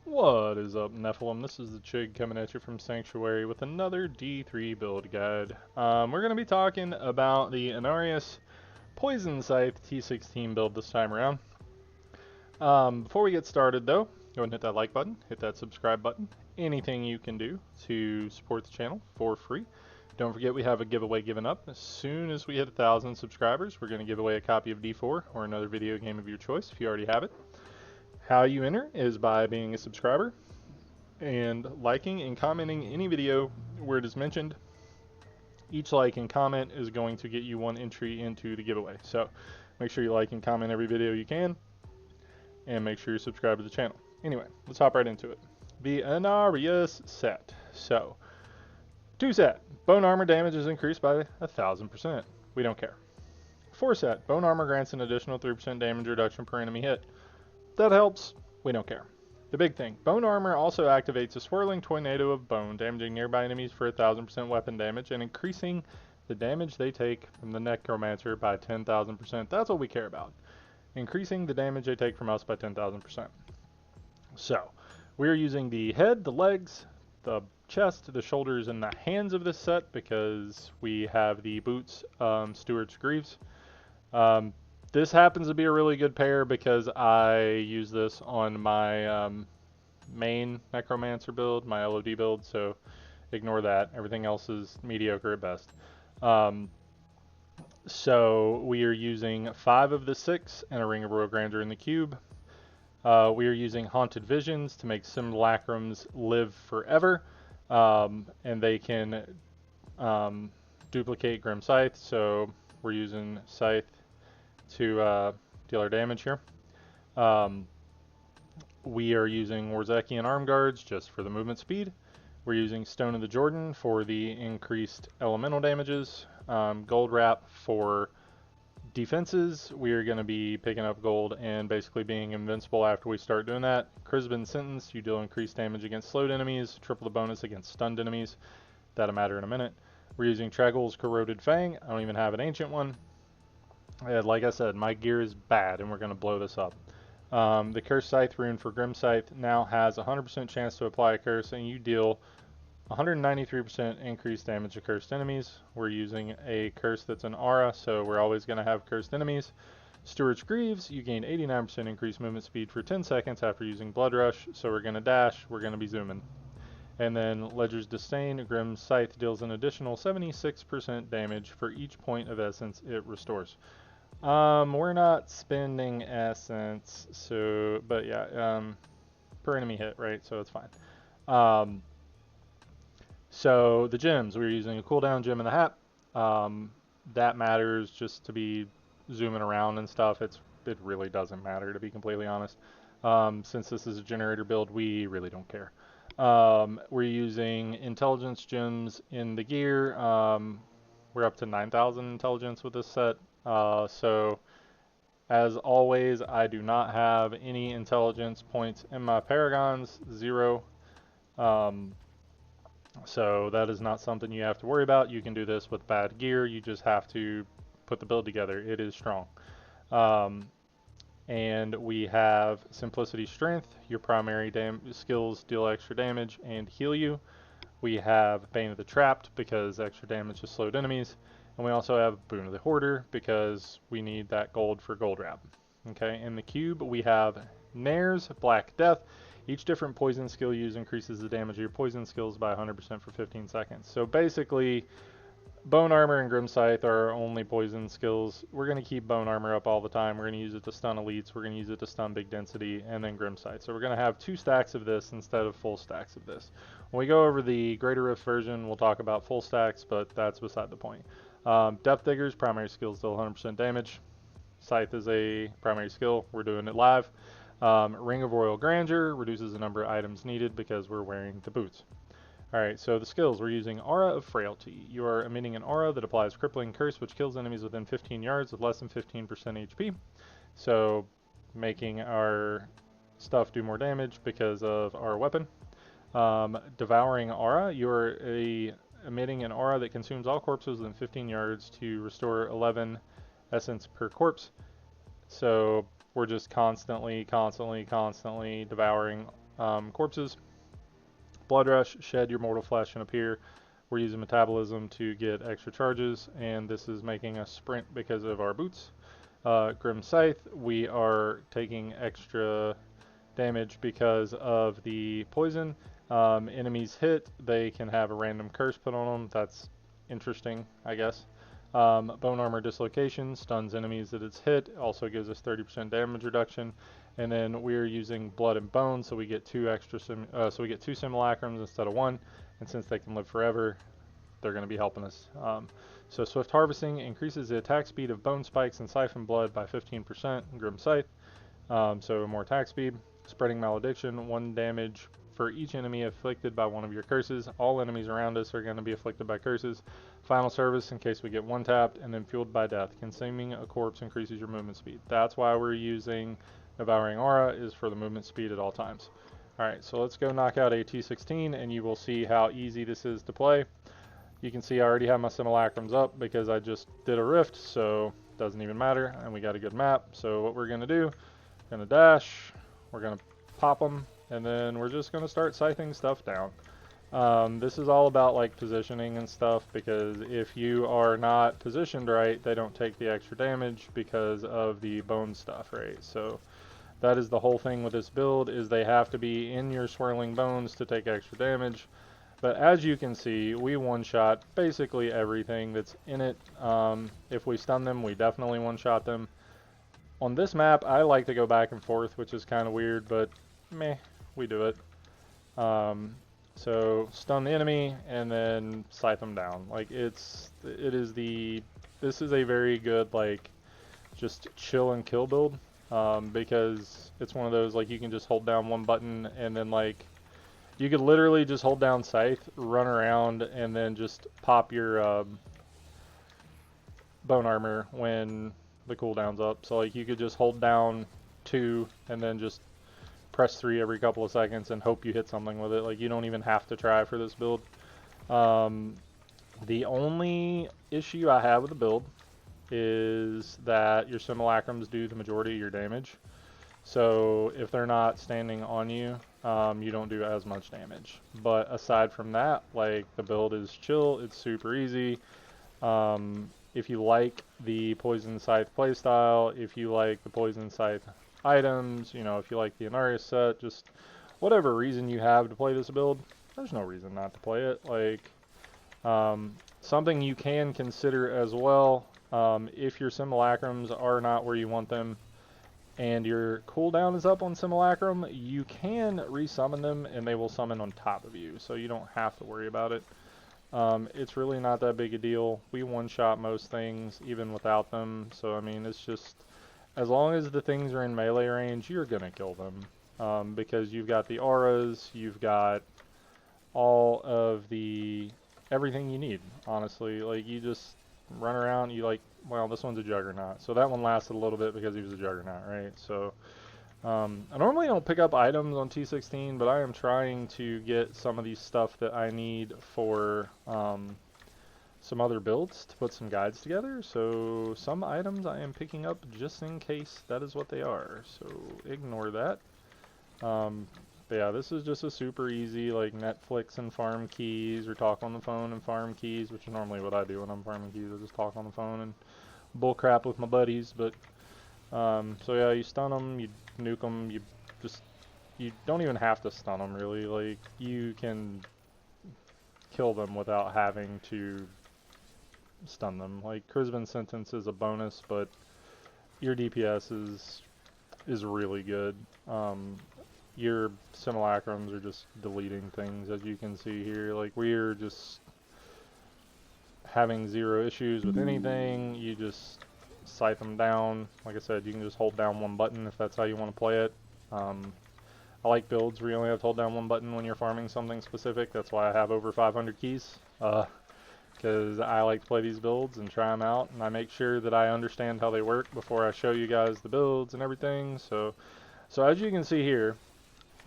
What is up, Nephilim? This is the Chig coming at you from Sanctuary with another D3 build guide. We're going to be talking about the Inarius Poison Scythe t16 build this time around. Before we get started though, go ahead and hit that like button, hit that subscribe button, anything you can do to support the channel for free. Don't forget we have a giveaway given up. As soon as we hit 1,000 subscribers, we're going to give away a copy of D4 or another video game of your choice if you already have it. How you enter is by being a subscriber and liking and commenting any video where it is mentioned. Each like and comment is going to get you one entry into the giveaway. So make sure you like and comment every video you can, and make sure you subscribe to the channel. Anyway, let's hop right into it. The Inarius set. So, 2 set, bone armor damage is increased by 1,000%. We don't care. 4 set, bone armor grants an additional 3% damage reduction per enemy hit. That helps. We don't care. The big thing, bone armor also activates a swirling tornado of bone, damaging nearby enemies for 1,000% weapon damage and increasing the damage they take from the Necromancer by 10,000%. That's what we care about. Increasing the damage they take from us by 10,000%. So, we're using the head, the legs, the chest, the shoulders, and the hands of this set because we have the boots, Stewart's Greaves. This happens to be a really good pair because I use this on my main Necromancer build, my LOD build, so ignore that. Everything else is mediocre at best. So we are using 5 of the 6 and a Ring of Royal Grandeur in the cube. We are using Haunted Visions to make simulacrums live forever, and they can duplicate Grim Scythe, so we're using Scythe to deal our damage here. We are using Warzekian Arm Guards just for the movement speed. We're using Stone of the Jordan for the increased elemental damages. Gold Wrap for defenses. We are going to be picking up gold and basically being invincible after we start doing that. Crisbin Sentence, you deal increased damage against slowed enemies, triple the bonus against stunned enemies. That'll matter in a minute. We're using Trag'Oul's Corroded Fang. I don't even have an ancient one. Like I said, my gear is bad and we're going to blow this up. The Cursed Scythe rune for Grim Scythe now has a 100% chance to apply a curse, and you deal 193% increased damage to cursed enemies. We're using a curse that's an aura, so we're always going to have cursed enemies. Stewart's Greaves, you gain 89% increased movement speed for 10 seconds after using Blood Rush, so we're going to dash, we're going to be zooming. And then Ledger's Disdain, Grim Scythe deals an additional 76% damage for each point of essence it restores. We're not spending essence, so, but yeah, per enemy hit, right? So it's fine. So the gems, we're using a cooldown gem in the hat. That matters just to be zooming around and stuff. It really doesn't matter, to be completely honest. Since this is a generator build, we really don't care. We're using intelligence gems in the gear. We're up to 9,000 intelligence with this set. So as always, I do not have any intelligence points in my paragons, 0. So that is not something you have to worry about. You can do this with bad gear. You just have to put the build together. It is strong. And we have Simplicity Strength. Your primary skills deal extra damage and heal you. We have Bane of the Trapped because extra damage to slowed enemies. And we also have Boon of the Hoarder because we need that gold for Gold Wrap. Okay, in the cube we have Nair's Black Death. Each different poison skill used increases the damage of your poison skills by 100% for 15 seconds. So basically, Bone Armor and Grim Scythe are our only poison skills. We're going to keep Bone Armor up all the time. We're going to use it to stun elites. We're going to use it to stun big density, and then Grim Scythe. So we're going to have 2 stacks of this instead of full stacks of this. When we go over the Greater Rift version, we'll talk about full stacks, but that's beside the point. Depth Diggers, primary skills deal 100% damage. Scythe is a primary skill. We're doing it live. Ring of Royal Grandeur reduces the number of items needed because we're wearing the boots. Alright, so the skills. We're using Aura of Frailty. You are emitting an aura that applies Crippling Curse, which kills enemies within 15 yards with less than 15% HP. So, making our stuff do more damage because of our weapon. Devouring Aura. You are emitting an aura that consumes all corpses within 15 yards to restore 11 essence per corpse. So we're just constantly devouring corpses. Blood Rush, shed your mortal flesh and appear. We're using metabolism to get extra charges, and this is making us sprint because of our boots. Grim Scythe, we are taking extra damage because of the poison. Enemies hit, they can have a random curse put on them. That's interesting, I guess. Bone Armor Dislocation stuns enemies that it's hit, also gives us 30% damage reduction. And then we're using Blood and Bone, so we get two simulacrums instead of one. And since they can live forever, they're going to be helping us. So Swift Harvesting increases the attack speed of Bone Spikes and Siphon Blood by 15%. Grim Scythe, so more attack speed. Spreading Malediction, 1 damage for each enemy afflicted by one of your curses. All enemies around us are going to be afflicted by curses. Final Service in case we get one tapped, and then Fueled by Death. Consuming a corpse increases your movement speed. That's why we're using Devouring Aura, is for the movement speed at all times. Alright, so let's go knock out a t16, and you will see how easy this is to play. You can see I already have my simulacrums up because I just did a rift, so it doesn't even matter, and we got a good map. So what we're going to do, we're going to dash, we're going to pop them, and then we're just going to start scything stuff down. This is all about like positioning and stuff, because if you are not positioned right, they don't take the extra damage because of the bone stuff, right? So that is the whole thing with this build, is they have to be in your swirling bones to take extra damage. But as you can see, we one-shot basically everything that's in it. If we stun them, we definitely one-shot them. On this map, I like to go back and forth, which is kind of weird, but meh, we do it. So stun the enemy and then scythe them down. Like this is a very good like just chill and kill build, because it's one of those like you can just hold down one button and then like you could literally just hold down Scythe, run around, and then just pop your bone armor when the cooldown's up. So like you could just hold down 2 and then just press 3 every couple of seconds and hope you hit something with it. Like you don't even have to try for this build. The only issue I have with the build is that your simulacrums do the majority of your damage. So if they're not standing on you, you don't do as much damage. But aside from that, like the build is chill, it's super easy. If you like the Poison Scythe playstyle, if you like the Poison Scythe items, you know, if you like the Inarius set, just whatever reason you have to play this build, there's no reason not to play it. Like, something you can consider as well, if your simulacrums are not where you want them, and your cooldown is up on Simulacrum, you can resummon them and they will summon on top of you, so you don't have to worry about it. It's really not that big a deal. We one-shot most things even without them, so I mean it's just as long as the things are in melee range, you're gonna kill them, because you've got the auras, you've got all of the everything you need, honestly. Like you just run around, you like, well, this one's a Juggernaut, so that one lasted a little bit because he was a Juggernaut, right? So I normally don't pick up items on T16, but I am trying to get some of these stuff that I need for some other builds to put some guides together. So some items I am picking up just in case that is what they are, so ignore that. But yeah, this is just a super easy like Netflix and farm keys, or talk on the phone and farm keys, which is normally what I do when I'm farming keys. I just talk on the phone and bullcrap with my buddies. But so yeah, you stun them, you nuke them, you don't even have to stun them really. Like you can kill them without having to stun them. Like Crispin Sentence is a bonus, but your DPS is really good. Your simulacrums are just deleting things, as you can see here. Like we're just having zero issues with anything. You just scythe them down. Like I said, you can just hold down one button if that's how you want to play it. I like builds where you only have to hold down one button when you're farming something specific. That's why I have over 500 keys, because I like to play these builds and try them out, and I make sure that I understand how they work before I show you guys the builds and everything. So as you can see here,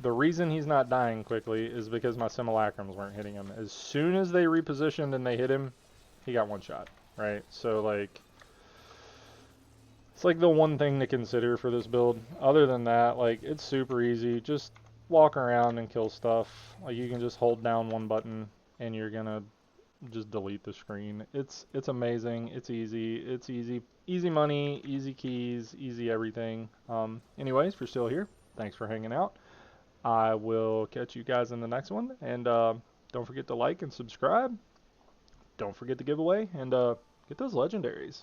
the reason he's not dying quickly is because my simulacrums weren't hitting him. As soon as they repositioned and they hit him, he got one shot, right? So like, it's like the one thing to consider for this build. Other than that, like, it's super easy. Just walk around and kill stuff. Like you can just hold down one button and you're gonna just delete the screen. It's amazing. It's easy. It's easy money, easy keys, easy everything. Anyways, if you're still here, thanks for hanging out. I will catch you guys in the next one, and don't forget to like and subscribe. Don't forget the giveaway, and get those legendaries.